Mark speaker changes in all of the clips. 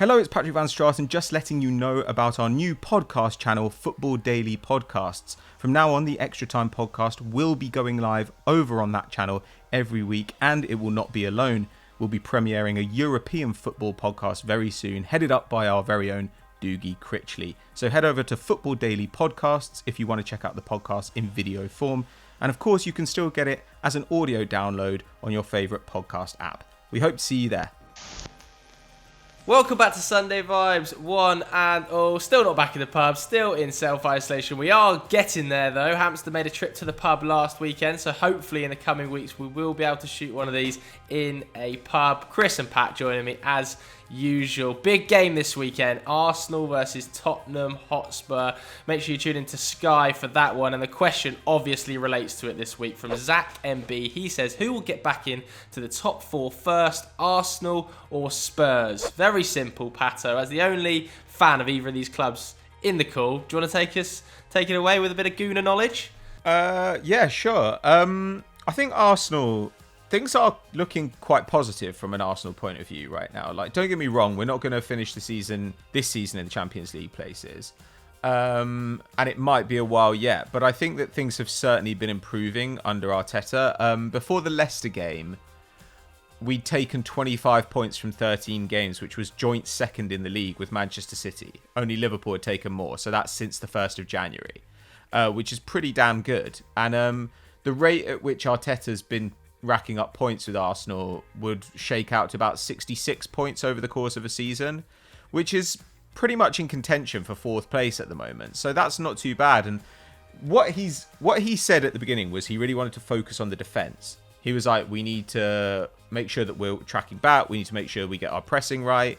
Speaker 1: Hello, it's Patrick Van Straten, just letting you know about our new podcast channel, Football Daily Podcasts. From now on, the Extra Time podcast will be going live over on that channel every week, and it will not be alone. We'll be premiering a European football podcast very soon, headed up by our very own Doogie Critchley. So head over to Football Daily Podcasts if you want to check out the podcast in video form. And of course, you can still get it as an audio download on your favourite podcast app. We hope to see you there.
Speaker 2: Welcome back to Sunday Vibes, one and all. Still not back in the pub, still in self-isolation. We are getting there though. Hamster made a trip to the pub last weekend, so hopefully in the coming weeks we will be able to shoot one of these in a pub. Chris and Pat joining me as usual. Big game this weekend, Arsenal versus Tottenham Hotspur. Make sure you tune into Sky for that one, and the question obviously relates to it this week from Zach MB. He says, who will get back in to the top four first, Arsenal or Spurs? Very simple, Pato. As the only fan of either of these clubs in the call, do you want to take it away with a bit of Gooner knowledge?
Speaker 1: Yeah, sure. I think Arsenal, things are looking quite positive from an Arsenal point of view right now. Like, don't get me wrong, we're not going to finish this season in the Champions League places. And it might be a while yet, but I think that things have certainly been improving under Arteta. Before the Leicester game, we'd taken 25 points from 13 games, which was joint second in the league with Manchester City. Only Liverpool had taken more, so that's since the 1st of January, which is pretty damn good. And the rate at which Arteta's been racking up points with Arsenal would shake out to about 66 points over the course of a season, which is pretty much in contention for 4th place at the moment. So that's not too bad. And what he said at the beginning was he really wanted to focus on the defence. He was like, we need to make sure that we're tracking back. We need to make sure we get our pressing right.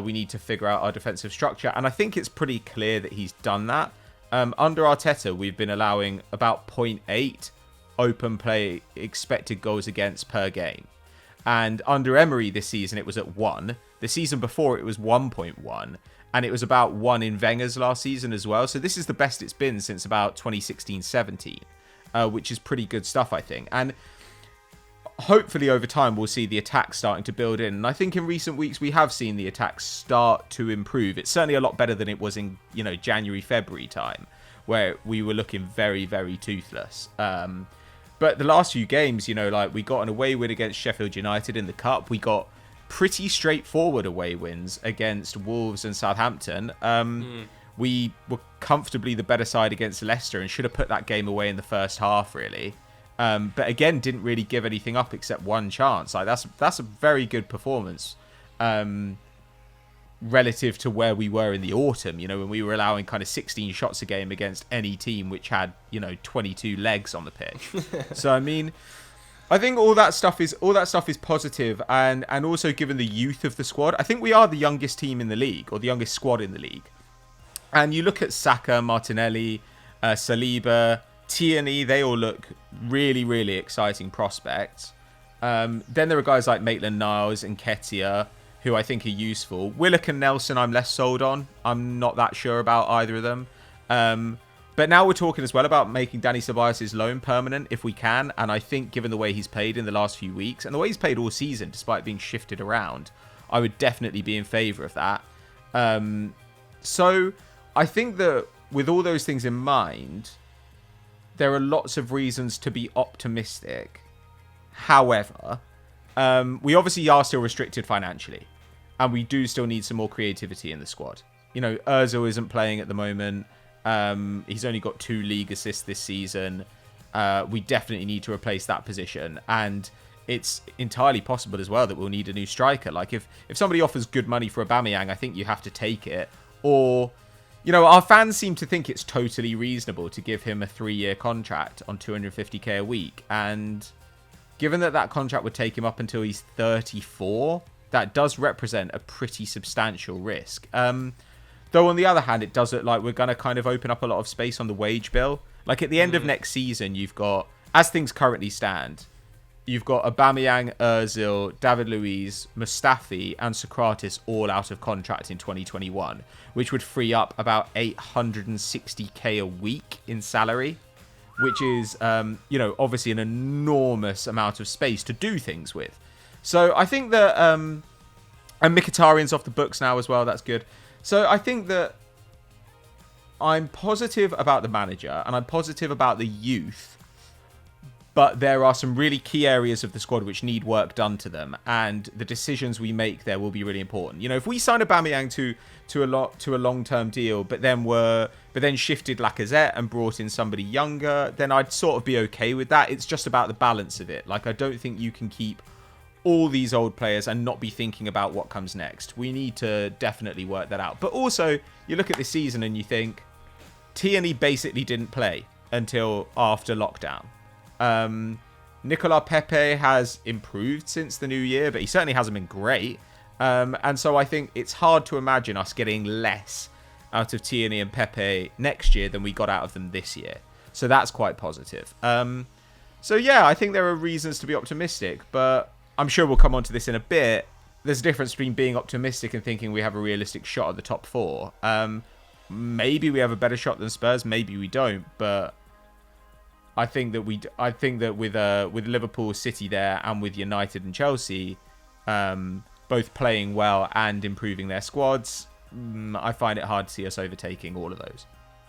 Speaker 1: We need to figure out our defensive structure. And I think it's pretty clear that he's done that. Under Arteta, we've been allowing about 0.8 open play expected goals against per game. And under Emery this season, it was at 1. The season before, it was 1.1. And it was about 1 in Wenger's last season as well. So this is the best it's been since about 2016-17, which is pretty good stuff, I think. And hopefully over time we'll see the attack starting to build in, and I think in recent weeks we have seen the attack start to improve. It's certainly a lot better than it was in January, February time, where we were looking very, very toothless. But the last few games, we got an away win against Sheffield United in the Cup. We got pretty straightforward away wins against Wolves and Southampton. We were comfortably the better side against Leicester and should have put that game away in the first half, really. But again, didn't really give anything up except one chance. Like that's a very good performance relative to where we were in the autumn. When we were allowing kind of 16 shots a game against any team which had 22 legs on the pitch. So I mean, I think all that stuff is positive, and also given the youth of the squad, I think we are the youngest team in the league, or the youngest squad in the league. And you look at Saka, Martinelli, Saliba, Tierney, they all look really, really exciting prospects. Then there are guys like Maitland-Niles and Nketiah, who I think are useful. Willock and Nelson, I'm less sold on. I'm not that sure about either of them. But now we're talking as well about making Dani Ceballos' loan permanent if we can. And I think given the way he's played in the last few weeks, and the way he's played all season, despite being shifted around, I would definitely be in favour of that. So I think that with all those things in mind, there are lots of reasons to be optimistic. However, we obviously are still restricted financially, and we do still need some more creativity in the squad. Ozil isn't playing at the moment. He's only got 2 league assists this season. We definitely need to replace that position, and it's entirely possible as well that we'll need a new striker. Like if somebody offers good money for Aubameyang, I think you have to take it. Or our fans seem to think it's totally reasonable to give him a 3-year contract on 250k a week. And given that contract would take him up until he's 34, that does represent a pretty substantial risk. Though on the other hand, it does look like we're going to kind of open up a lot of space on the wage bill. Like at the end of next season, you've got, as things currently stand, you've got Aubameyang, Ozil, David Luiz, Mustafi, and Socrates all out of contract in 2021, which would free up about 860k a week in salary, which is, obviously an enormous amount of space to do things with. So I think that And Mkhitaryan's off the books now as well. That's good. So I think that I'm positive about the manager and I'm positive about the youth. But there are some really key areas of the squad which need work done to them, and the decisions we make there will be really important. You know, if we sign Aubameyang to a long-term deal, but then shifted Lacazette and brought in somebody younger, then I'd sort of be okay with that. It's just about the balance of it. Like, I don't think you can keep all these old players and not be thinking about what comes next. We need to definitely work that out. But also, you look at this season and you think Tierney basically didn't play until after lockdown. Nicolas Pepe has improved since the new year, but he certainly hasn't been great. And so I think it's hard to imagine us getting less out of Tierney and Pepe next year than we got out of them this year. So that's quite positive. So yeah, I think there are reasons to be optimistic, but I'm sure we'll come on to this in a bit. There's a difference between being optimistic and thinking we have a realistic shot at the top four. Maybe we have a better shot than Spurs, maybe we don't, but I think that with Liverpool, City there, and with United and Chelsea, both playing well and improving their squads, I find it hard to see us overtaking all of those.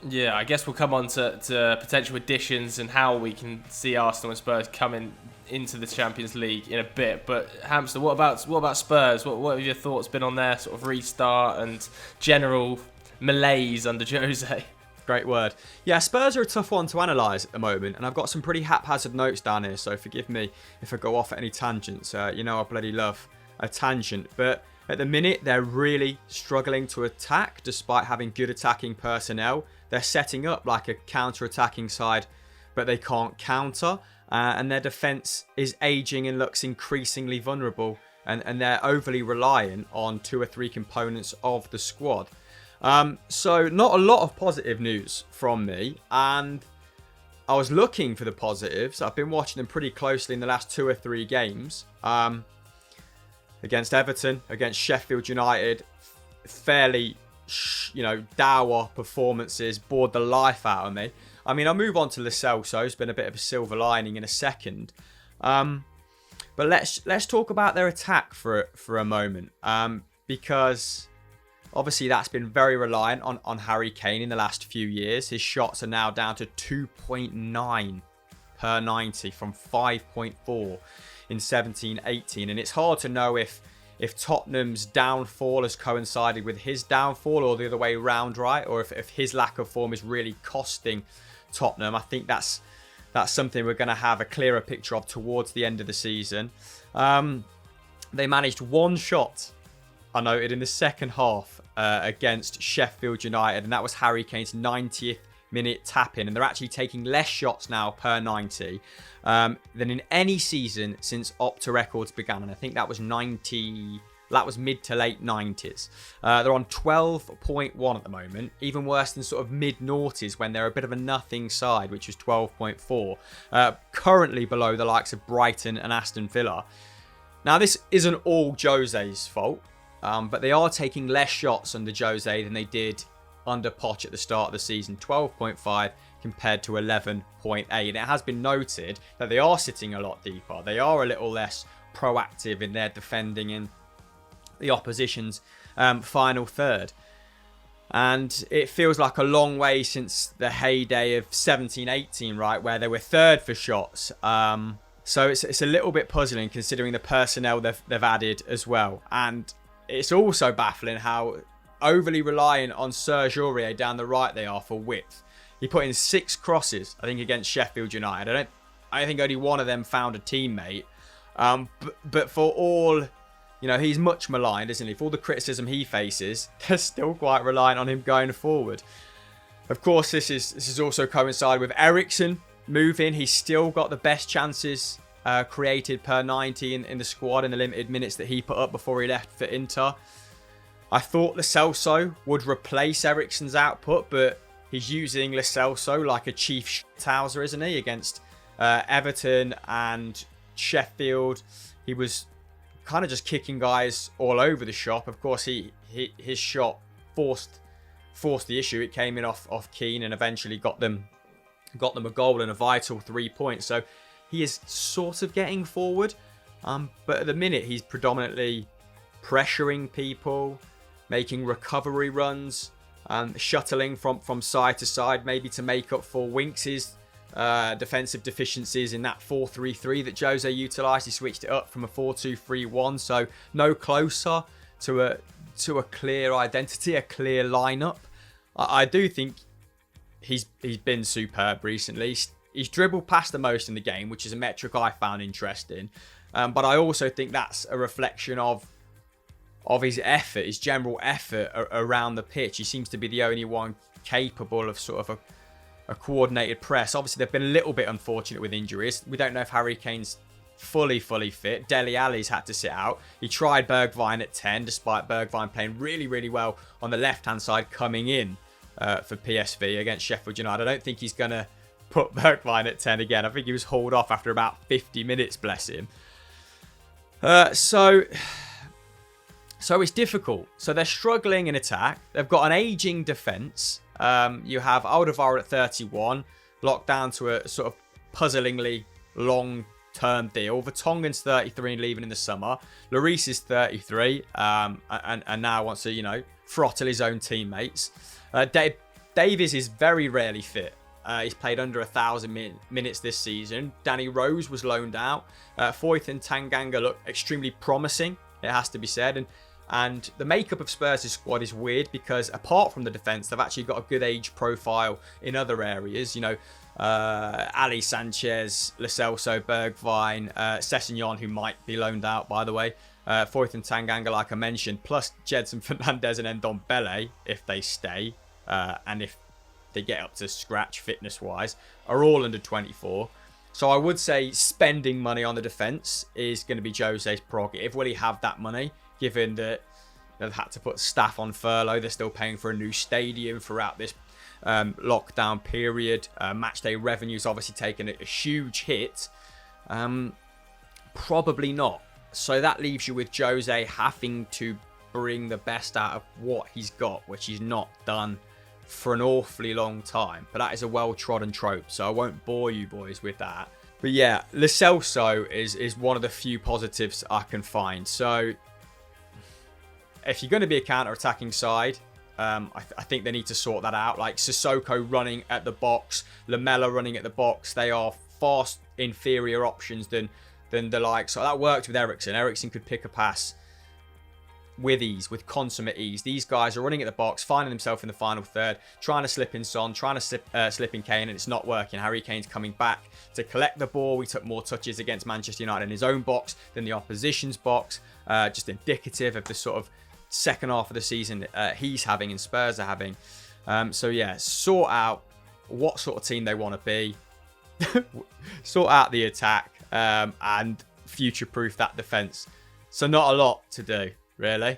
Speaker 2: Yeah, I guess we'll come on to potential additions and how we can see Arsenal and Spurs coming into the Champions League in a bit. But Hamster, what about Spurs? What have your thoughts been on their sort of restart and general malaise under Jose?
Speaker 3: Great word. Yeah, Spurs are a tough one to analyse at the moment, and I've got some pretty haphazard notes down here, so forgive me if I go off at any tangents. You know I bloody love a tangent, but at the minute they're really struggling to attack despite having good attacking personnel. They're setting up like a counter-attacking side, but they can't counter, and their defence is ageing and looks increasingly vulnerable, and they're overly reliant on 2 or 3 components of the squad. So not a lot of positive news from me, and I was looking for the positives. I've been watching them pretty closely in the last 2 or 3 games. Against Everton, against Sheffield United, fairly, dour performances, bored the life out of me. I mean, I'll move on to Lo Celso. It's been a bit of a silver lining in a second. But let's talk about their attack for a moment, because obviously, that's been very reliant on Harry Kane in the last few years. His shots are now down to 2.9 per 90 from 5.4 in 17-18. And it's hard to know if Tottenham's downfall has coincided with his downfall or the other way around, right? Or if his lack of form is really costing Tottenham. I think that's something we're going to have a clearer picture of towards the end of the season. They managed 1 shot, I noted, in the second half against Sheffield United, and that was Harry Kane's 90th minute tap-in, and they're actually taking less shots now per 90 than in any season since Opta Records began, and I think that was mid to late 90s. They're on 12.1 at the moment, even worse than sort of mid-noughties when they're a bit of a nothing side, which was 12.4. Currently below the likes of Brighton and Aston Villa. Now, this isn't all Jose's fault. But they are taking less shots under Jose than they did under Poch at the start of the season. 12.5 compared to 11.8. And it has been noted that they are sitting a lot deeper. They are a little less proactive in their defending in the opposition's final third. And it feels like a long way since the heyday of 17-18, right, where they were third for shots. So it's a little bit puzzling considering the personnel they've added as well. And it's also baffling how overly reliant on Serge Aurier down the right they are for width. He put in 6 crosses, I think, against Sheffield United. I think only one of them found a teammate. But for all, he's much maligned, isn't he? For all the criticism he faces, they're still quite reliant on him going forward. Of course, this is also coincided with Eriksen moving. He's still got the best chances created per 90 in the squad in the limited minutes that he put up before he left for Inter. I thought Lo Celso would replace Eriksen's output, but he's using Lo Celso like a chief shithouser, isn't he? Against Everton and Sheffield, he was kind of just kicking guys all over the shop. Of course, his shot forced the issue. It came in off Keane and eventually got them a goal and a vital 3 points. So he is sort of getting forward, but at the minute he's predominantly pressuring people, making recovery runs, shuttling from side to side, maybe to make up for Winks's defensive deficiencies in that 4-3-3 that Jose utilised. He switched it up from a 4-2-3-1, so no closer to a clear identity, a clear lineup. I do think he's been superb recently. He's dribbled past the most in the game, which is a metric I found interesting. But I also think that's a reflection of his effort, his general effort around the pitch. He seems to be the only one capable of sort of a coordinated press. Obviously, they've been a little bit unfortunate with injuries. We don't know if Harry Kane's fully fit. Dele Alli's had to sit out. He tried Bergwijn at 10, despite Bergwijn playing really, really well on the left-hand side coming in for PSV against Sheffield United. I don't think he's going to put Bergwijn at 10 again. I think he was hauled off after about 50 minutes, bless him. So it's difficult. So they're struggling in attack. They've got an ageing defence. You have Alderweireld at 31, locked down to a sort of puzzlingly long-term deal. Vertonghen's 33 and leaving in the summer. Lloris is 33 and now wants to, throttle his own teammates. Davies is very rarely fit. He's played under 1,000 minutes this season. Danny Rose was loaned out. Foyth and Tanganga look extremely promising, it has to be said. And the makeup of Spurs' squad is weird because apart from the defence, they've actually got a good age profile in other areas. Ali Sanchez, Lo Celso, Bergwijn, Sessegnon, who might be loaned out, by the way. Foyth and Tanganga, like I mentioned, plus Jedson Fernandez and Ndombele, if they stay, and if they get up to scratch fitness-wise, are all under 24. So I would say spending money on the defence is going to be Jose's prerogative. Will he have that money, given that they've had to put staff on furlough? They're still paying for a new stadium throughout this lockdown period. Matchday revenue's obviously taken a huge hit. Probably not. So that leaves you with Jose having to bring the best out of what he's got, which he's not done for an awfully long time. But that is a well-trodden trope, so I won't bore you boys with that. But yeah, Lo Celso is one of the few positives I can find. So if you're going to be a counter-attacking side, I think they need to sort that out. Like Sissoko running at the box, Lamela running at the box, they are far inferior options than the likes. So that worked with Eriksen. Eriksen could pick a pass with ease, with consummate ease. These guys are running at the box, finding themselves in the final third, trying to slip in Son, trying to slip in Kane, and it's not working. Harry Kane's coming back to collect the ball. We took more touches against Manchester United in his own box than the opposition's box. Just indicative of the sort of second half of the season he's having and Spurs are having. So yeah, sort out what sort of team they want to be, sort out the attack, and future-proof that defence. So not a lot to do, really,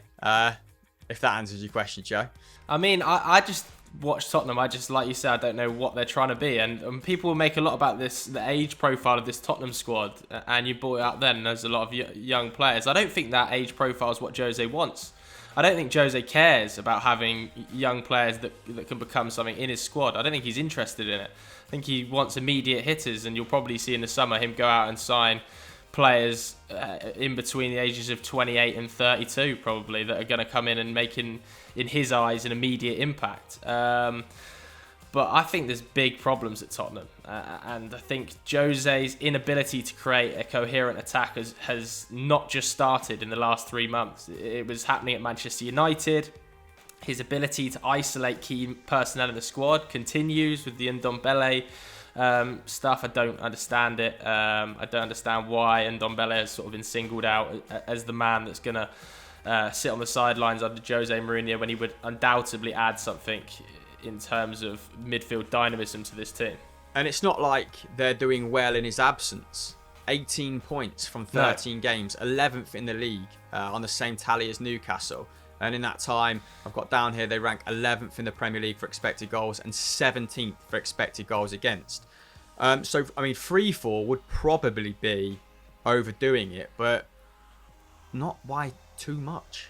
Speaker 3: if that answers your question, Joe.
Speaker 2: I mean, I just watch Tottenham. I just, like you said, I don't know what they're trying to be. And people make a lot about this, the age profile of this Tottenham squad. And you brought it up then, there's a lot of young players. I don't think that age profile is what Jose wants. I don't think Jose cares about having young players that can become something in his squad. I don't think he's interested in it. I think he wants immediate hitters, and you'll probably see in the summer him go out and sign players in between the ages of 28 and 32 probably that are going to come in and make in his eyes an immediate impact. But I think there's big problems at Tottenham, and I think Jose's inability to create a coherent attack has not just started in the last 3 months. It was happening at Manchester United. His ability to isolate key personnel in the squad continues with the Ndombele stuff. I don't understand it. I don't understand why Ndombele has sort of been singled out as the man that's going to sit on the sidelines under Jose Mourinho when he would undoubtedly add something in terms of midfield dynamism to this team.
Speaker 3: And it's not like they're doing well in his absence. 18 points from 13 games, 11th in the league, on the same tally as Newcastle. And in that time, I've got down here, they rank 11th in the Premier League for expected goals and 17th for expected goals against. So, I mean, 3-4 would probably be overdoing it, but not by too much.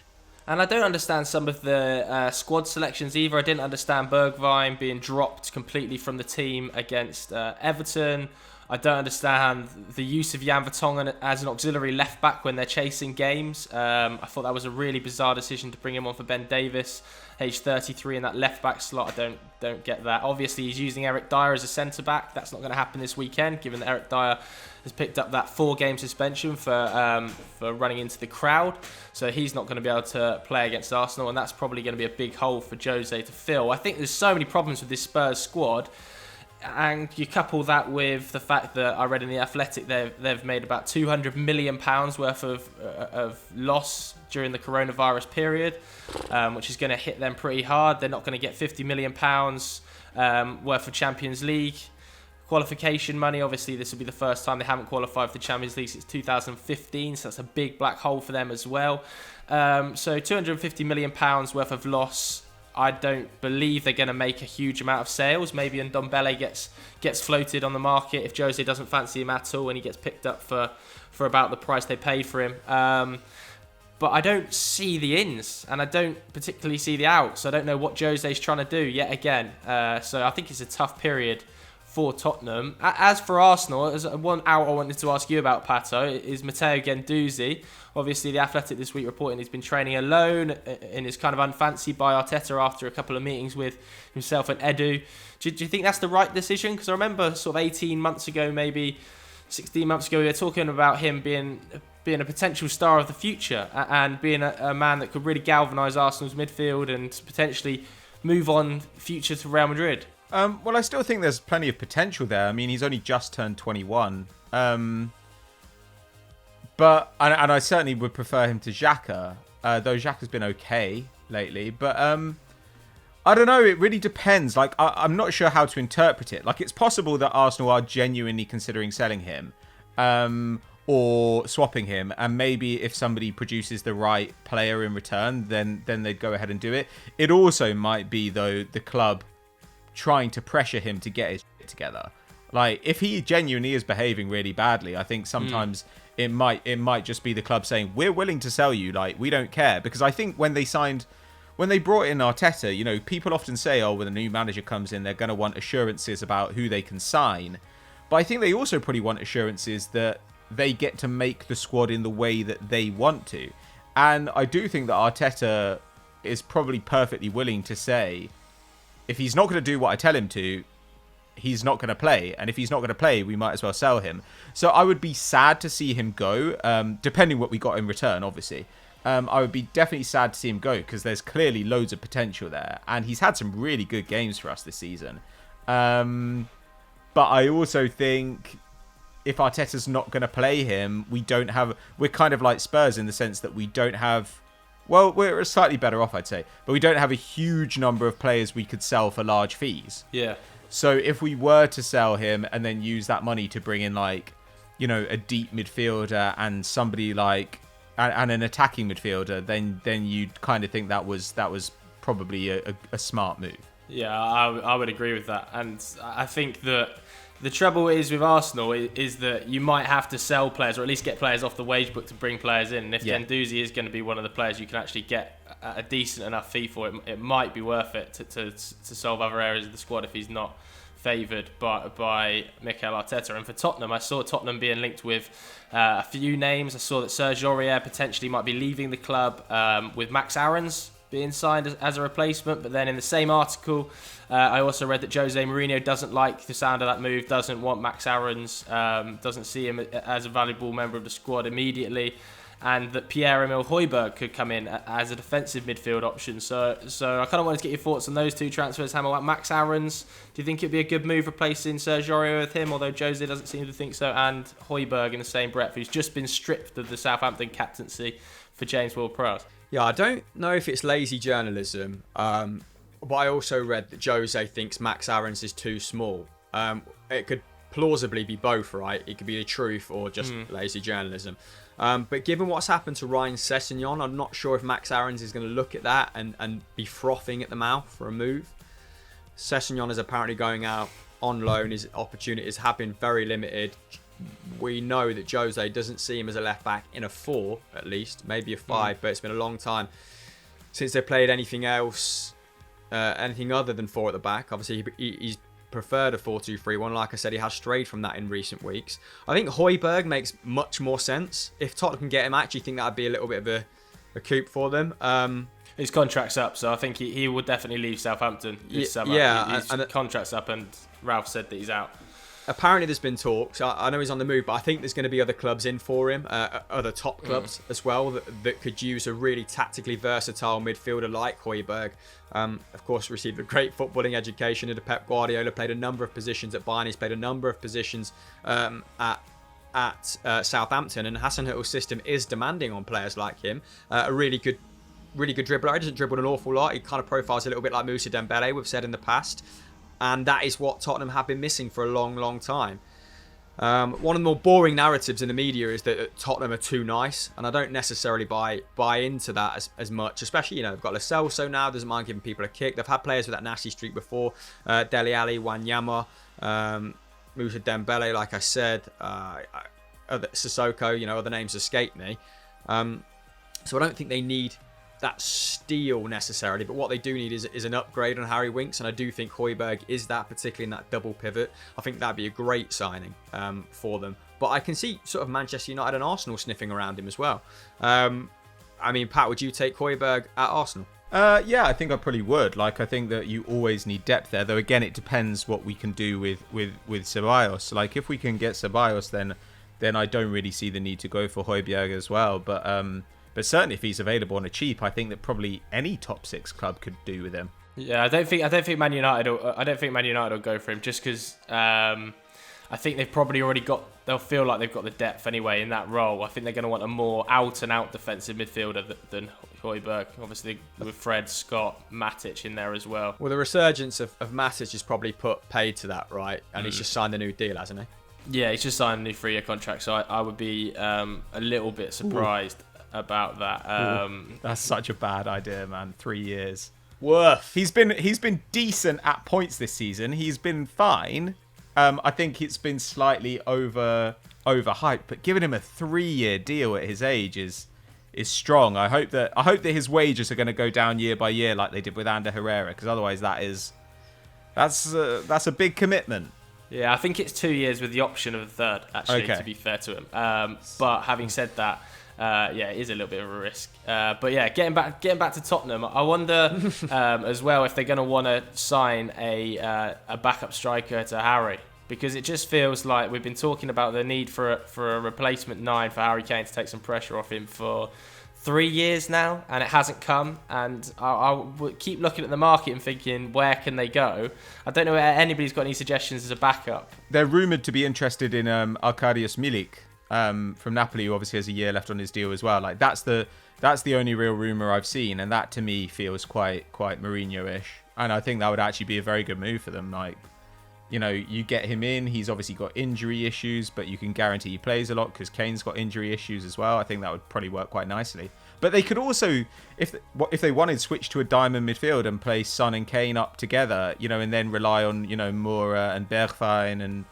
Speaker 2: And I don't understand some of the squad selections either. I didn't understand Bergwijn being dropped completely from the team against Everton. I don't understand the use of Jan Vertonghen as an auxiliary left back when they're chasing games. I thought that was a really bizarre decision to bring him on for Ben Davies, age 33, in that left back slot. I don't get that. Obviously, he's using Eric Dyer as a centre back. That's not going to happen this weekend, given that Eric Dyer has picked up that 4-game suspension for running into the crowd. So he's not going to be able to play against Arsenal, and that's probably going to be a big hole for Jose to fill. I think there's so many problems with this Spurs squad. And you couple that with the fact that I read in The Athletic they've made about £200 million worth of loss during the coronavirus period, which is going to hit them pretty hard. They're not going to get £50 million worth of Champions League qualification money. Obviously, this will be the first time they haven't qualified for the Champions League since 2015, so that's a big black hole for them as well. So £250 million worth of loss. I don't believe they're going to make a huge amount of sales. Maybe Ndombele gets floated on the market if Jose doesn't fancy him at all and he gets picked up for about the price they paid for him. But I don't see the ins and I don't particularly see the outs. I don't know what Jose's trying to do yet again. So I think it's a tough period for Tottenham. As for Arsenal, as one out I wanted to ask you about, Pato, is Matteo Guendouzi. Obviously, The Athletic this week reporting he's been training alone and is kind of unfancied by Arteta after a couple of meetings with himself and Edu. Do you think that's the right decision? Because I remember sort of 18 months ago, maybe 16 months ago, we were talking about him being a potential star of the future and being a man that could really galvanise Arsenal's midfield and potentially move on future to Real Madrid.
Speaker 1: Well, I still think there's plenty of potential there. I mean, he's only just turned 21. But I certainly would prefer him to Xhaka, though Xhaka's been okay lately. But I don't know. It really depends. Like, I'm not sure how to interpret it. Like, it's possible that Arsenal are genuinely considering selling him or swapping him. And maybe if somebody produces the right player in return, then they'd go ahead and do it. It also might be, though, the club trying to pressure him to get his shit together. Like, if he genuinely is behaving really badly, I think sometimes it might just be the club saying, we're willing to sell you, like, we don't care. Because I think when they brought in Arteta, you know, people often say, oh, when a new manager comes in, they're going to want assurances about who they can sign. But I think they also probably want assurances that they get to make the squad in the way that they want to. And I do think that Arteta is probably perfectly willing to say, if he's not going to do what I tell him to, he's not going to play. And if he's not going to play, we might as well sell him. So I would be sad to see him go, depending what we got in return, obviously. I would be definitely sad to see him go because there's clearly loads of potential there. And he's had some really good games for us this season. But I also think if Arteta's not going to play him, we're kind of like Spurs in the sense that we don't have... Well, we're slightly better off, I'd say. But we don't have a huge number of players we could sell for large fees.
Speaker 2: Yeah.
Speaker 1: So if we were to sell him and then use that money to bring in, like, you know, a deep midfielder and somebody like... And an attacking midfielder, then you'd kind of think that was probably a smart move.
Speaker 2: Yeah, I would agree with that. And I think that the trouble is with Arsenal is that you might have to sell players or at least get players off the wage book to bring players in. And if Guendouzi is going to be one of the players you can actually get a decent enough fee for, it might be worth it to solve other areas of the squad if he's not favoured by Mikel Arteta. And for Tottenham, I saw Tottenham being linked with a few names. I saw that Serge Aurier potentially might be leaving the club with Max Aarons being signed as a replacement. But then in the same article, I also read that Jose Mourinho doesn't like the sound of that move, doesn't want Max Aarons, doesn't see him as a valuable member of the squad immediately, and that Pierre-Emile Højbjerg could come in as a defensive midfield option. So I kind of wanted to get your thoughts on those two transfers. Hammer, Max Aarons, do you think it'd be a good move replacing Serge Aurier with him, although Jose doesn't seem to think so, and Højbjerg in the same breath, who's just been stripped of the Southampton captaincy for James Ward-Prowse?
Speaker 3: Yeah, I don't know if it's lazy journalism, but I also read that Jose thinks Max Aarons is too small. It could plausibly be both, right? It could be the truth or just lazy journalism. But given what's happened to Ryan Sessegnon, I'm not sure if Max Aarons is going to look at that and be frothing at the mouth for a move. Sessegnon is apparently going out on loan. His opportunities have been very limited. We know that Jose doesn't see him as a left back in a 4, at least, maybe a 5, but it's been a long time since they played anything else, anything other than 4 at the back. Obviously, he's prefer the 4-2-3-1. Like I said, he has strayed from that in recent weeks. I think Højbjerg makes much more sense. If Tottenham can get him, I actually think that would be a little bit of a coup for them.
Speaker 2: His contract's up, so I think he would definitely leave Southampton this summer. His contract's up, and Ralph said that he's out.
Speaker 3: Apparently there's been talks. I know he's on the move, but I think there's going to be other clubs in for him, other top clubs as well, that could use a really tactically versatile midfielder like Højbjerg. Of course, received a great footballing education under Pep Guardiola, played a number of positions at Bayern, he's played a number of positions at Southampton, and Hasenhüttl's system is demanding on players like him. A really good dribbler. He doesn't dribble an awful lot. He kind of profiles a little bit like Moussa Dembele, we've said in the past. And that is what Tottenham have been missing for a long, long time. One of the more boring narratives in the media is that Tottenham are too nice. And I don't necessarily buy into that as much. Especially, they've got Lo Celso now, doesn't mind giving people a kick. They've had players with that nasty streak before. Dele Alli, Wanyama, Moussa Dembele, like I said. Sissoko, other names escape me. So I don't think they need that steal necessarily, but what they do need is an upgrade on Harry Winks, and I do think Højbjerg is that, particularly in that double pivot. I think that'd be a great signing for them. But I can see sort of Manchester United and Arsenal sniffing around him as well. Pat, would you take Højbjerg at Arsenal?
Speaker 1: Yeah, I think I probably would. I think that you always need depth there, though again it depends what we can do with Ceballos. If we can get Ceballos, then I don't really see the need to go for Højbjerg as well. But certainly, if he's available on a cheap, I think that probably any top 6 club could do with him.
Speaker 2: Yeah, I don't think Man United will go for him, just because I think they've probably already got. They'll feel like they've got the depth anyway in that role. I think they're going to want a more out-and-out defensive midfielder than Højbjerg. Obviously, with Fred, Scott, Matic in there as well.
Speaker 3: Well, the resurgence of Matic has probably put paid to that, right? And he's just signed a new deal, hasn't he?
Speaker 2: Yeah, he's just signed a new 3-year contract. So I would be a little bit surprised about that.
Speaker 1: That's such a bad idea, man. 3 years.
Speaker 3: Worth.
Speaker 1: He's been decent at points this season. He's been fine. I think it's been slightly overhyped, but giving him a 3-year deal at his age is strong. I hope that his wages are going to go down year by year like they did with Ander Herrera, because otherwise that's a big commitment.
Speaker 2: Yeah, I think it's 2 years with the option of a third, actually, to be fair to him. But having said that, it is a little bit of a risk. But yeah, getting back to Tottenham, I wonder as well if they're going to want to sign a backup striker to Harry, because it just feels like we've been talking about the need for a replacement 9 for Harry Kane to take some pressure off him for 3 years now, and it hasn't come. And I'll keep looking at the market and thinking, where can they go? I don't know if anybody's got any suggestions as a backup.
Speaker 1: They're rumoured to be interested in Arkadiusz Milik from Napoli, who obviously has a year left on his deal as well. That's the only real rumour I've seen, and that to me feels quite Mourinho-ish. And I think that would actually be a very good move for them. You get him in. He's obviously got injury issues, but you can guarantee he plays a lot because Kane's got injury issues as well. I think that would probably work quite nicely. But they could also, if they wanted, switch to a diamond midfield and play Son and Kane up together, and then rely on Moura and Bergwijn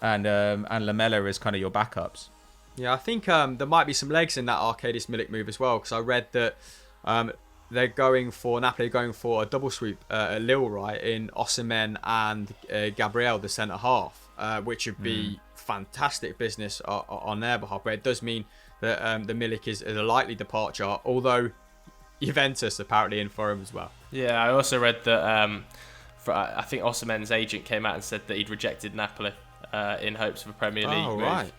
Speaker 1: and Lamela as kind of your backups.
Speaker 3: Yeah, I think there might be some legs in that Arkadiusz Milik move as well, because I read that Napoli are going for a double sweep at Lille, right, in Osimhen and Gabriel, the centre half, which would be fantastic business on their behalf. But it does mean that the Milik is a likely departure, although Juventus apparently in for him as well.
Speaker 2: Yeah, I also read that I think Osimhen's agent came out and said that he'd rejected Napoli in hopes of a Premier League move.
Speaker 3: Right.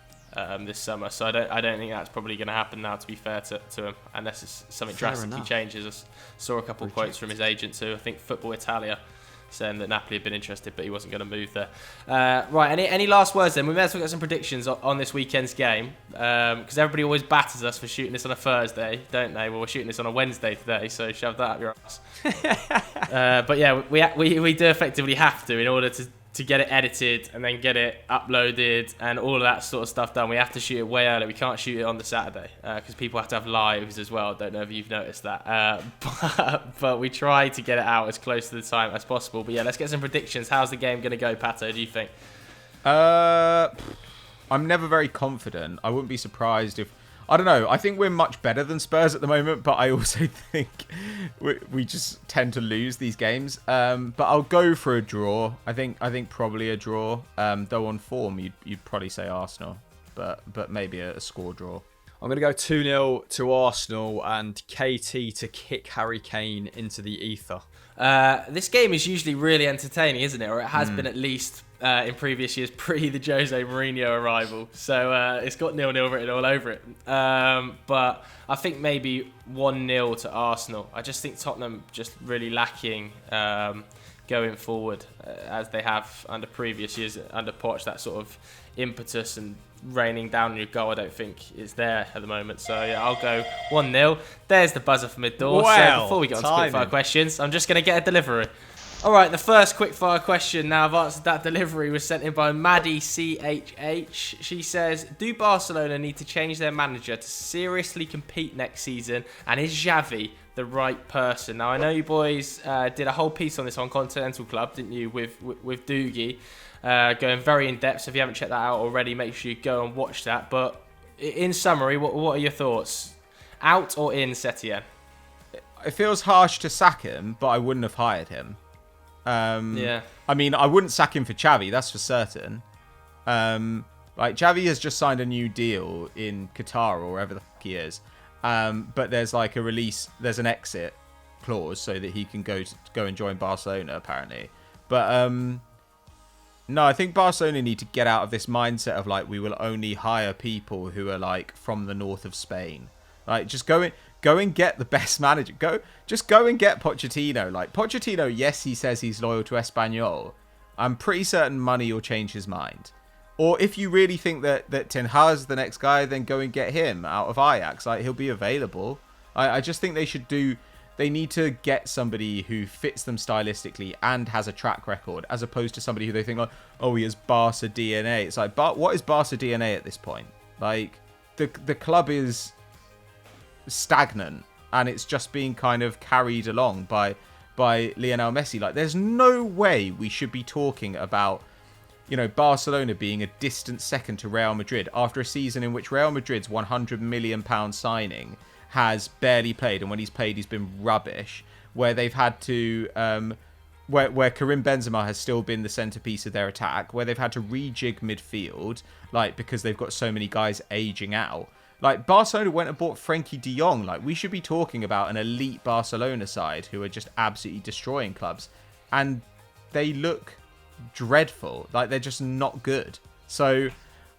Speaker 2: This summer, so I don't think that's probably going to happen now, to be fair to him, unless it's something drastically changes. I saw a couple of quotes from his agent too. I think Football Italia saying that Napoli had been interested, but he wasn't going to move there. Right, any last words then? We may as well get some predictions on this weekend's game, because everybody always batters us for shooting this on a Thursday, don't they? Well, we're shooting this on a Wednesday today, so shove that up your ass. But yeah, we do effectively have to, in order to get it edited and then get it uploaded and all of that sort of stuff done. We have to shoot it way early. We can't shoot it on the Saturday because people have to have lives as well. Don't know if you've noticed that. But we try to get it out as close to the time as possible. But yeah, let's get some predictions. How's the game going to go, Pato, do you think?
Speaker 1: I'm never very confident. I wouldn't be surprised if... I don't know. I think we're much better than Spurs at the moment, but I also think we just tend to lose these games. But I'll go for a draw. I think probably a draw. Though on form, you'd probably say Arsenal, but maybe a score draw.
Speaker 3: I'm going to go 2-0 to Arsenal and KT to kick Harry Kane into the ether.
Speaker 2: This game is usually really entertaining, isn't it? Or it has been at least in previous years pre the Jose Mourinho arrival. So it's got 0-0 written all over it. But I think maybe 1-0 to Arsenal. I just think Tottenham just really lacking going forward as they have under previous years under Poch. That sort of impetus and raining down on your goal, I don't think is there at the moment. So yeah, I'll go 1-0. There's the buzzer for mid-door. So before we get on to quickfire questions, I'm just going to get a delivery. All right, the first quickfire question. Now I've answered that delivery was sent in by Maddie CHH. She says, do Barcelona need to change their manager to seriously compete next season? And is Xavi the right person? Now I know you boys did a whole piece on this on Continental Club, didn't you, with Doogie? Going very in depth. So if you haven't checked that out already, make sure you go and watch that. But in summary, what are your thoughts? Out or in Setien?
Speaker 1: It feels harsh to sack him, but I wouldn't have hired him.
Speaker 2: Yeah.
Speaker 1: I mean, I wouldn't sack him for Xavi, that's for certain. Like, Xavi has just signed a new deal in Qatar or wherever the fuck he is. But there's like a release, there's an exit clause so that he can go and join Barcelona, apparently. But no, I think Barcelona need to get out of this mindset of like, we will only hire people who are like from the north of Spain. Like, just go and get the best manager. Go and get Pochettino. Like, Pochettino, yes, he says he's loyal to Espanyol. I'm pretty certain money will change his mind. Or if you really think that Ten Hag's the next guy, then go and get him out of Ajax. Like, he'll be available. I just think they need to get somebody who fits them stylistically and has a track record, as opposed to somebody who they think, like, oh, he has Barca DNA. It's like, but what is Barca DNA at this point? Like, the club is stagnant and it's just being kind of carried along by Lionel Messi. Like, there's no way we should be talking about, you know, Barcelona being a distant second to Real Madrid after a season in which Real Madrid's £100 million signing has barely played, and when he's played, he's been rubbish. Where they've had to, where Karim Benzema has still been the centerpiece of their attack, where they've had to rejig midfield, like, because they've got so many guys aging out. Like, Barcelona went and bought Frenkie de Jong. Like, we should be talking about an elite Barcelona side who are just absolutely destroying clubs, and they look dreadful. Like, they're just not good. So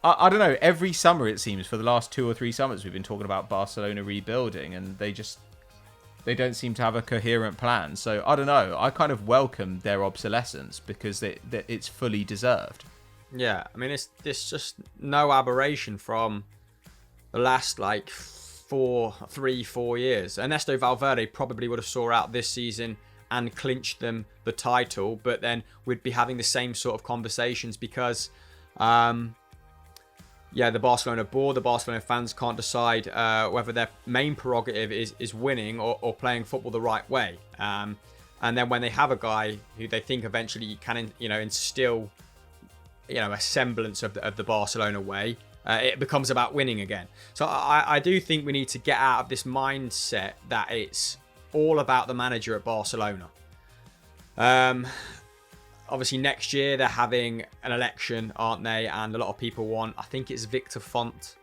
Speaker 1: I don't know, every summer it seems for the last 2 or 3 summers we've been talking about Barcelona rebuilding, and they don't seem to have a coherent plan. So I don't know, I kind of welcome their obsolescence because it's fully deserved.
Speaker 3: Yeah, I mean, it's just no aberration from the last like 4 years. Ernesto Valverde probably would have saw out this season and clinched them the title, but then we'd be having the same sort of conversations because the Barcelona board, the Barcelona fans can't decide whether their main prerogative is winning or playing football the right way. And then when they have a guy who they think eventually can, instill, a semblance of the Barcelona way, it becomes about winning again. So I do think we need to get out of this mindset that it's all about the manager at Barcelona. Obviously, next year they're having an election, aren't they? And a lot of people want, I think it's Victor Font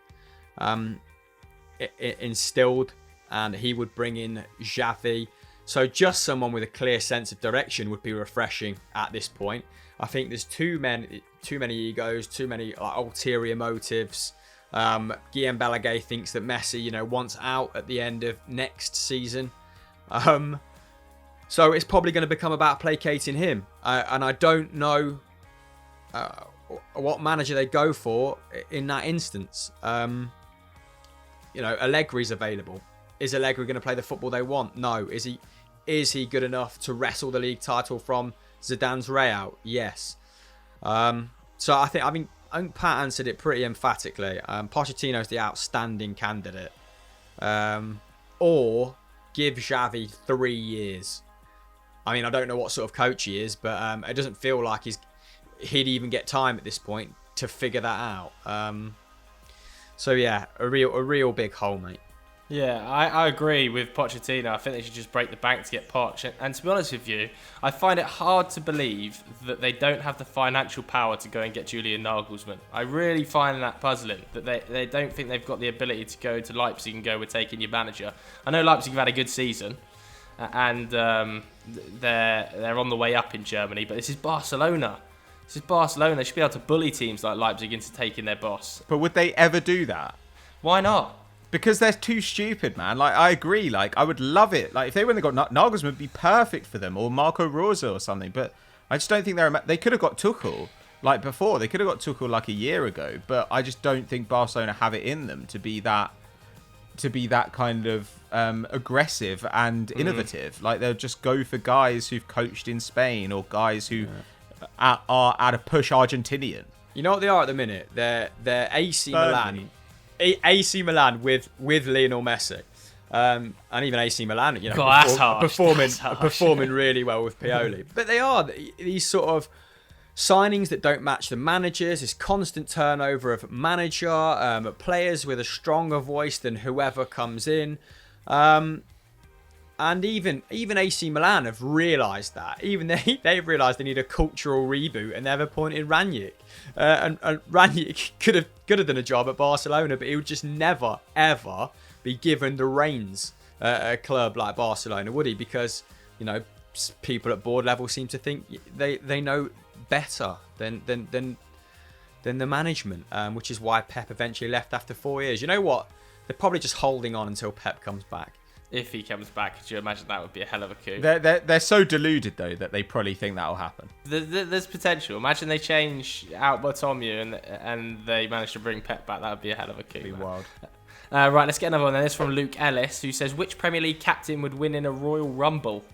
Speaker 3: instilled, and he would bring in Xavi. So just someone with a clear sense of direction would be refreshing at this point. I think there's too many egos, too many ulterior motives. Guillaume Balaguer thinks that Messi, wants out at the end of next season. So it's probably going to become about placating him. And I don't know what manager they go for in that instance. Allegri's available. Is Allegri going to play the football they want? No. Is he good enough to wrestle the league title from Zidane's Real? Yes. So I think Pat answered it pretty emphatically. Pochettino's the outstanding candidate. Or give Xavi 3 years. I mean, I don't know what sort of coach he is, but it doesn't feel like he'd even get time at this point to figure that out. So yeah, a real big hole, mate.
Speaker 2: Yeah, I agree with Pochettino. I think they should just break the bank to get Poch. And to be honest with you, I find it hard to believe that they don't have the financial power to go and get Julian Nagelsmann. I really find that puzzling, that they don't think they've got the ability to go to Leipzig and go, we're taking your manager. I know Leipzig have had a good season, and they're on the way up in Germany, but this is Barcelona. This is Barcelona. They should be able to bully teams like Leipzig into taking their boss.
Speaker 1: But would they ever do that?
Speaker 2: Why not?
Speaker 1: Because they're too stupid, man. Like, I agree. Like, I would love it. Like, if they went and got Nagelsmann, would be perfect for them, or Marco Rose or something. But I just don't think they could have got Tuchel like before. They could have got Tuchel like a year ago. But I just don't think Barcelona have it in them to be that kind of aggressive and innovative. Like, they'll just go for guys who've coached in Spain or guys who are at a push Argentinian.
Speaker 3: You know what they are at the minute? They're AC Milan. AC Milan with Lionel Messi, and even AC Milan, you know, performing really well with Pioli. But they are these sort of signings that don't match the managers. This constant turnover of manager, players with a stronger voice than whoever comes in, and even AC Milan have realised that. Even they've realised they need a cultural reboot, and they've appointed Ranić. And Ranić could have done a job at Barcelona, but he would just never ever be given the reins at a club like Barcelona, would he? Because, you know, people at board level seem to think they know better than the management, which is why Pep eventually left after 4 years. You know what? They're probably just holding on until Pep comes back.
Speaker 2: If he comes back, could you imagine that would be a hell of a coup?
Speaker 1: They're so deluded, though, that they probably think that'll happen.
Speaker 2: There's potential. Imagine they change out Bartomeu and they manage to bring Pep back. That would be a hell of a coup.
Speaker 1: It'd be wild.
Speaker 2: Right, let's get another one then. This is from Luke Ellis, who says, which Premier League captain would win in a Royal Rumble?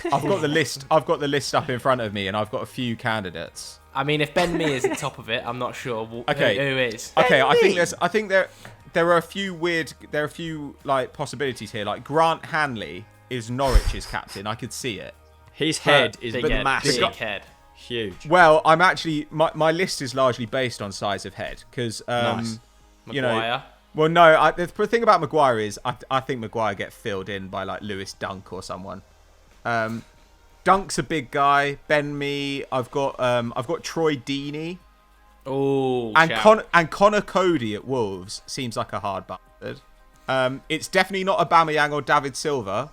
Speaker 1: I've got the list. I've got the list up in front of me, and I've got a few candidates.
Speaker 2: I mean, if Ben Mee is at the top of it, I'm not sure who is.
Speaker 1: Okay, I think there are a few like possibilities here. Like Grant Hanley is Norwich's captain. I could see it.
Speaker 3: His head is massive.
Speaker 2: Big head.
Speaker 3: Huge.
Speaker 1: Well, I'm actually my list is largely based on size of head because
Speaker 3: nice.
Speaker 1: You know.
Speaker 2: Maguire.
Speaker 1: Well, no. The thing about Maguire is I think Maguire gets filled in by like Lewis Dunk or someone. Dunk's a big guy. Ben Mee. I've got Troy Deeney.
Speaker 2: Oh,
Speaker 1: and Connor Cody at Wolves seems like a hard bastard. It's definitely not Aubameyang or David Silva.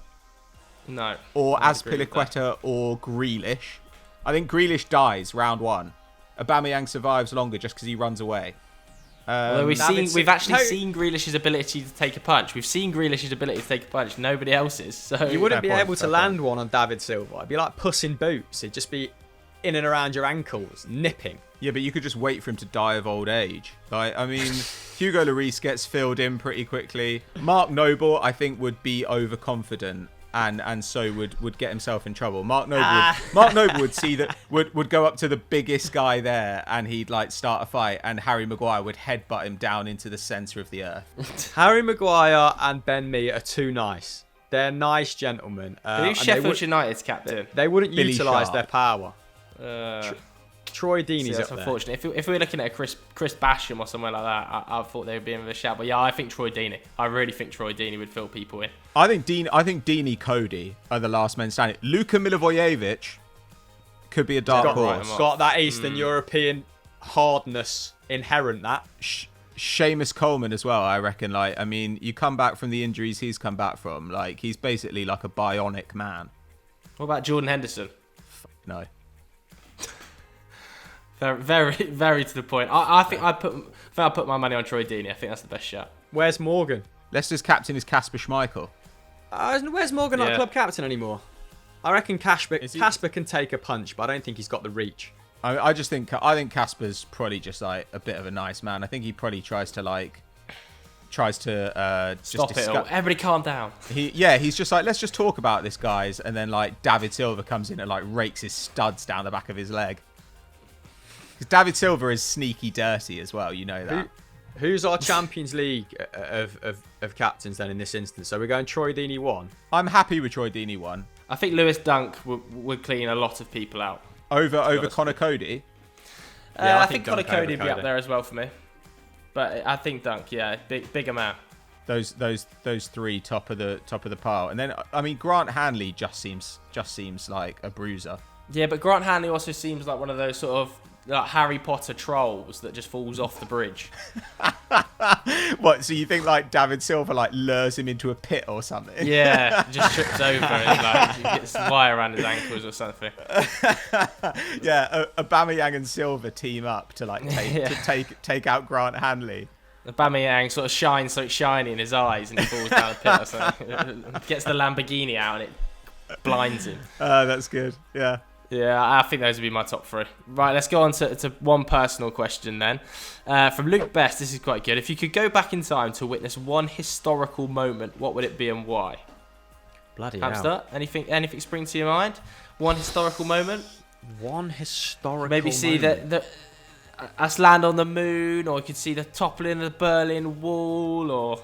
Speaker 2: No.
Speaker 1: Or Azpilicueta or Grealish. I think Grealish dies round one. Aubameyang survives longer just because he runs away.
Speaker 2: Although we've actually seen Grealish's ability to take a punch. We've seen Grealish's ability to take a punch. Nobody else's. So
Speaker 3: you wouldn't be able to land one on David Silva. It'd be like Puss in Boots. It'd just be in and around your ankles, nipping.
Speaker 1: Yeah, but you could just wait for him to die of old age. Like, I mean, Hugo Lloris gets filled in pretty quickly. Mark Noble, I think, would be overconfident and so would get himself in trouble. Mark Noble would go up to the biggest guy there and he'd like start a fight, and Harry Maguire would headbutt him down into the centre of the earth.
Speaker 3: Harry Maguire and Ben Mee are too nice. They're nice gentlemen.
Speaker 2: Who's Sheffield United's captain?
Speaker 3: They wouldn't
Speaker 1: Billy
Speaker 3: utilise
Speaker 1: Sharp.
Speaker 3: their power. Troy Deeney's
Speaker 2: that's
Speaker 3: up there.
Speaker 2: unfortunate. If we were looking at a Chris Basham or somewhere like that, I thought they would be in with a shout. But yeah, I think Troy Deeney. I really think Troy Deeney would fill people in.
Speaker 1: I think Deeney Cody are the last men standing. Luka Milivojevic could be a dark horse.
Speaker 3: Got that Eastern European hardness inherent. That
Speaker 1: Seamus Coleman as well, I reckon. Like, I mean, you come back from the injuries he's come back from. Like, he's basically like a bionic man.
Speaker 2: What about Jordan Henderson?
Speaker 1: No.
Speaker 2: Very, very to the point. I think I'll put my money on Troy Deeney. I think that's the best shot.
Speaker 3: Where's Morgan?
Speaker 1: Leicester's captain is Kasper Schmeichel.
Speaker 3: Where's Morgan not club captain anymore? I reckon Kasper can take a punch, but I don't think he's got the reach.
Speaker 1: I think Kasper's probably just like a bit of a nice man. I think he probably tries to just
Speaker 2: stop it all. Everybody calm down.
Speaker 1: He's just like, let's just talk about this, guys, and then like David Silva comes in and like rakes his studs down the back of his leg. Because David Silva is sneaky dirty as well, you know that.
Speaker 3: Who's our Champions League of captains then in this instance? So we're going Troy Deeney 1.
Speaker 1: I'm happy with Troy Deeney 1.
Speaker 2: I think Lewis Dunk would clean a lot of people out.
Speaker 1: Over Connor Cody?
Speaker 2: Yeah, I think Connor Cody would be up there as well for me. But I think Dunk, yeah, bigger man.
Speaker 1: Those three top of the pile, and then I mean Grant Hanley just seems like a bruiser.
Speaker 2: Yeah, but Grant Hanley also seems like one of those sort of like Harry Potter trolls that just falls off the bridge.
Speaker 1: What? So you think like David Silva like lures him into a pit or something?
Speaker 2: Yeah, just trips over and like gets wire around his ankles or something.
Speaker 1: Yeah, Aubameyang and Silva team up to like take out Grant Hanley.
Speaker 2: Aubameyang sort of shines so it's shiny in his eyes and he falls down the pit or something. Gets the Lamborghini out and it blinds him.
Speaker 1: That's good. Yeah.
Speaker 2: Yeah, I think those would be my top three. Right, let's go on to one personal question then. From Luke Best, this is quite good. If you could go back in time to witness one historical moment, what would it be and why?
Speaker 3: Bloody
Speaker 2: Hamster,
Speaker 3: hell.
Speaker 2: anything spring to your mind? One historical moment?
Speaker 3: One historical
Speaker 2: Maybe see
Speaker 3: moment.
Speaker 2: us land on the moon, or you could see the toppling of the Berlin Wall, or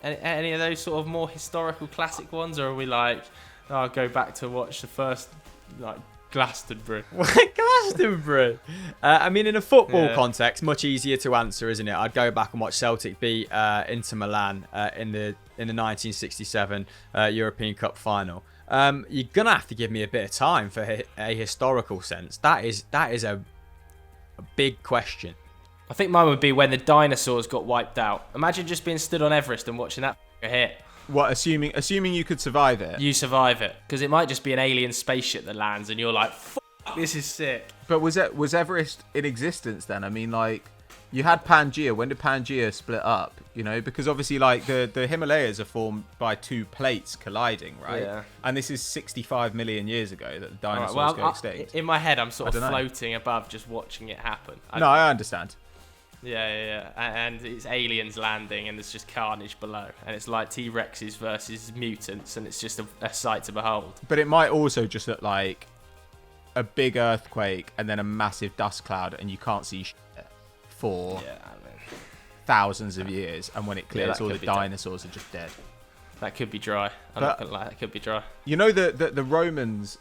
Speaker 2: any of those sort of more historical classic ones, or are we like, I'll go back to watch the first like Glastonbury?
Speaker 3: Glastonbury. I mean, in a football context, much easier to answer, isn't it? I'd go back and watch Celtic beat Inter Milan in the 1967 European Cup final. You're gonna have to give me a bit of time for a historical sense. That is a big question.
Speaker 2: I think mine would be when the dinosaurs got wiped out. Imagine just being stood on Everest and watching that hit.
Speaker 1: What? Assuming you could survive it.
Speaker 2: You survive it, because it might just be an alien spaceship that lands, and you're like, "Fuck, this is sick."
Speaker 1: But was Everest in existence then? I mean, like, you had Pangaea. When did Pangaea split up? You know, because obviously, like, the Himalayas are formed by two plates colliding, right?
Speaker 2: Yeah.
Speaker 1: And this is 65 million years ago that the dinosaurs
Speaker 2: Right,
Speaker 1: go extinct.
Speaker 2: In my head, I'm sort of
Speaker 1: I don't know.
Speaker 2: floating above, just watching it happen.
Speaker 1: I understand.
Speaker 2: Yeah. And it's aliens landing, and there's just carnage below, and it's like T-Rexes versus mutants, and it's just a sight to behold.
Speaker 1: But it might also just look like a big earthquake and then a massive dust cloud, and you can't see shit for thousands of years. And when it clears, all the dinosaurs are just dead.
Speaker 2: That could be dry. I'm not gonna lie, that could be dry.
Speaker 1: You know the Romans,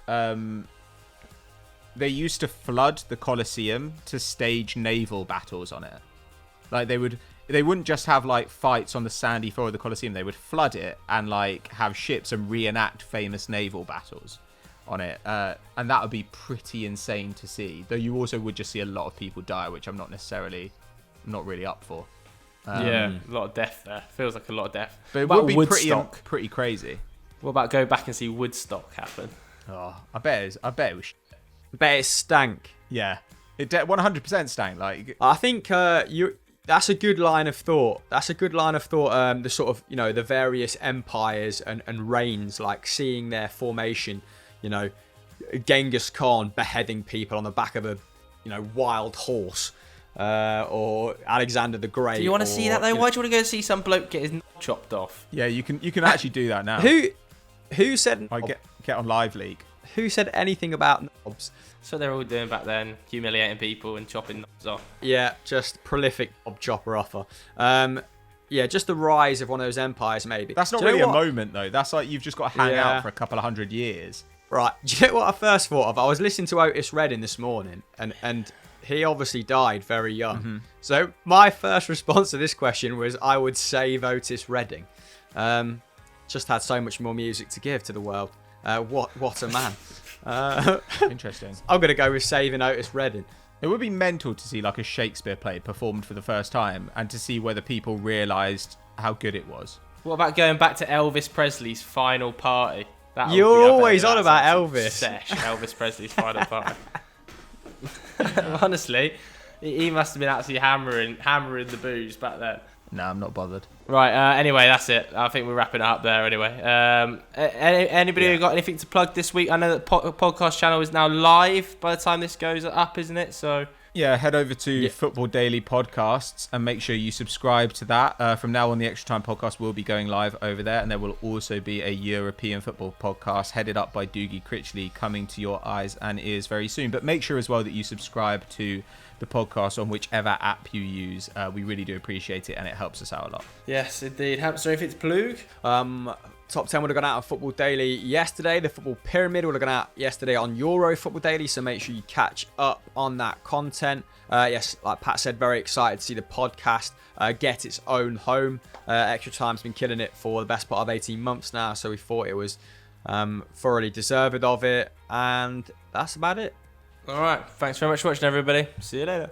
Speaker 1: they used to flood the Colosseum to stage naval battles on it. Like they wouldn't just have like fights on the sandy floor of the Colosseum. They would flood it and like have ships and reenact famous naval battles on it. And that would be pretty insane to see. Though you also would just see a lot of people die, which I'm not really up for.
Speaker 2: Yeah, a lot of death there. Feels like a lot of death.
Speaker 1: But it
Speaker 2: What
Speaker 1: would
Speaker 2: about
Speaker 1: be
Speaker 2: Woodstock?
Speaker 1: pretty crazy.
Speaker 2: What about go back and see Woodstock happen?
Speaker 1: Oh, I bet it was.
Speaker 3: Bet it stank.
Speaker 1: Yeah, it 100% stank. Like
Speaker 3: I think that's a good line of thought. The sort of, you know, the various empires and reigns, like seeing their formation. You know, Genghis Khan beheading people on the back of a, you know, wild horse, or Alexander the Great.
Speaker 2: Do you want to see that though? Why do you want to go see some bloke get his knob chopped off?
Speaker 1: yeah, you can actually do that now.
Speaker 3: Who said?
Speaker 1: I get on Live League.
Speaker 3: Who said anything about knobs?
Speaker 2: So they're all doing back then, humiliating people and chopping knobs off.
Speaker 3: Yeah, just prolific knob chopper offer. Yeah, just the rise of one of those empires, maybe.
Speaker 1: That's not
Speaker 3: Do you
Speaker 1: really
Speaker 3: know
Speaker 1: a
Speaker 3: what?
Speaker 1: moment though. That's like you've just got to hang out for a couple of 100 years.
Speaker 3: Right. Do you know what I first thought of? I was listening to Otis Redding this morning, and he obviously died very young. Mm-hmm. So my first response to this question was I would save Otis Redding. Just had so much more music to give to the world. What a man.
Speaker 1: Interesting.
Speaker 3: I'm going to go with saving Otis Redding.
Speaker 1: It would be mental to see like a Shakespeare play performed for the first time and to see whether people realised how good it was.
Speaker 2: What about going back to Elvis Presley's final party?
Speaker 3: You're always on about Elvis.
Speaker 2: Sesh, Elvis Presley's final party. Honestly, he must have been actually hammering the booze back then.
Speaker 1: No, I'm not bothered.
Speaker 2: Right, anyway, that's it. I think we're wrapping it up there anyway. Anybody who got anything to plug this week? I know that podcast channel is now live by the time this goes up, isn't it? So
Speaker 1: yeah, head over to Football Daily Podcasts and make sure you subscribe to that. From now on, the Extra Time podcast will be going live over there, and there will also be a European football podcast headed up by Doogie Critchley coming to your eyes and ears very soon. But make sure as well that you subscribe to the podcast on whichever app you use. We really do appreciate it, and it helps us out a lot.
Speaker 2: yes, indeed. So if it's Plug,
Speaker 3: Top 10 would have gone out on Football Daily yesterday. The Football Pyramid would have gone out yesterday on Euro Football Daily. So make sure you catch up on that content. Yes, like Pat said, very excited to see the podcast get its own home. Extra Time's been killing it for the best part of 18 months now. So we thought it was thoroughly deserved of it. And that's about it.
Speaker 2: All right. Thanks very much for watching, everybody. See you later.